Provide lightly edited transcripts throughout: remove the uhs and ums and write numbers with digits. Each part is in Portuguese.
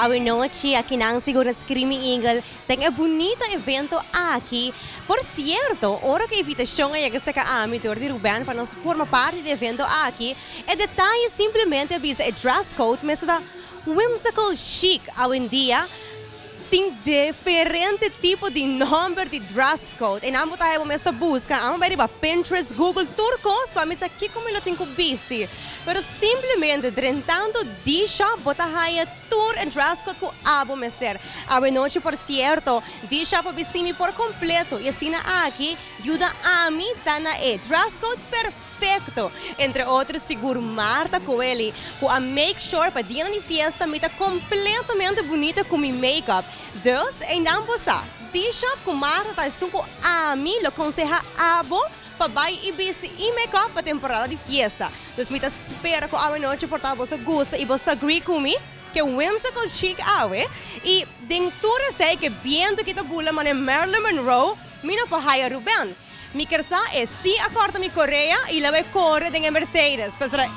Hoy noche, aqui nang siguro Screaming Eagle, tem um bonito evento aqui. Por cierto, hora que a invitação é que se caami de Ruben para nós formar parte do evento aqui, é detalhe simplesmente avisa é dress code, mas da whimsical chic hoje em dia. Tem diferente tipo de número de dress code. E namo tayo esta busca, amo ba Pinterest, Google, turcos, para misa aqui como eu tenho visto. Pero simplesmente, drentando de shop, botahaya tour and dress code com abo mester. A noite, por cierto, de shop vestir por completo. E assim aqui, ajuda a mim, tá na dress code perfeito. Entre outros, seguro Marta Coelho, com a make sure para dia de festa, me tá completamente bonita com meu make-up. Dus, em ambos, deixa com Marta tá suco a mim, lo aconselha abo, para vai e vestir e make-up para temporada de festa. Dus, me tá espera com a noite por tá você gosta e você agree comigo. Que whimsical chic awe e dentro sei que viendo que ta bula man Marilyn Monroe mina pa haya Ruben mi kersa é si acorda mi Coreia e la vai corre den Mercedes pesra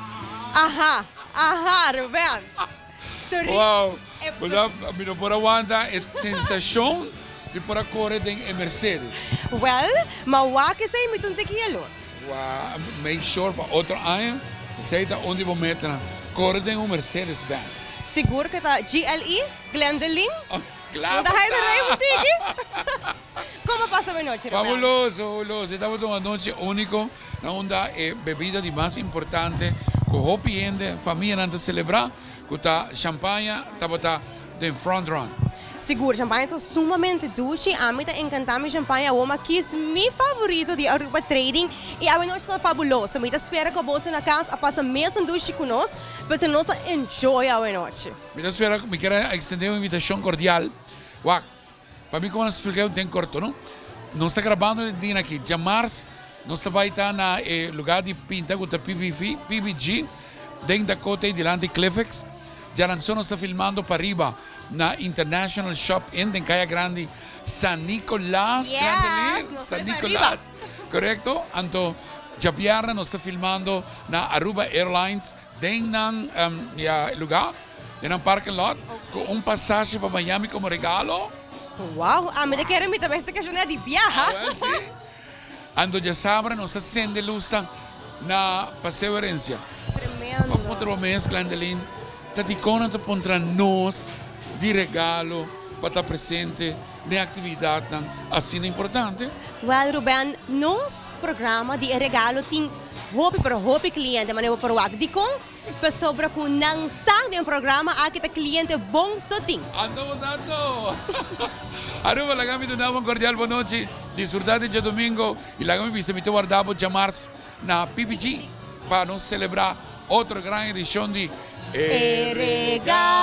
aha Ruben sorry Wow, mi não pode aguentar a sensação de para correr em Mercedes. well mawa que sei muito tequilos Wow, make sure para outro ano, sei da onde vou meter correr em Mercedes-Benz. seguro que tá GLE Glendolin Claro. da Hyder Boutique como passa a noite Ruben? Fabuloso. Estamos uma noite única, onde é bebida de mais importante, com o cliente, família antes de celebrar, com a champanhe, está de front run. Seguro, champanhe é sumamente doce. A mim está encantando champanhe. A uma que é meu favorito de Aruba Trading. E a noite está fabuloso. Me espera que você na casa passa mesmo doce conosco, para nós enjoy a noite. Me quero estender uma invitação cordial. Para mim, como eu expliquei, tem corto, não? Nós estamos gravando o dia aqui. De março, nós vamos estar no lugar de pinta com a PBG, dentro da cota e delante de Cliffex. Já nós estamos filmando para arriba na International Shop em Caia Grande, San Nicolás. San Nicolás, correto? Então, já viernes nós estamos filmando na Aruba Airlines, dentro do lugar, dentro do parking lot, com passagem para Miami como regalo. Uau, a mim quero me também essa questão de viajar. Sim. Então, já sabem, nós estamos de luz na Passeio Herência. Tremendo. Para o mês, Glendelin, taticona para nós de regalo, para estar presente na atividade assim importante. Well, Ruben, nosso programa de regalo tem hobby para hobby cliente, mas eu para o de com sobre que não sabe do programa aqui tá cliente bom só tem. Andamos. Aruba, lagami do navong cordial boa noite. Disfrutar de domingo e lagami bisita guardado de março na PBG para nos celebrar outra grande edição de Regalo.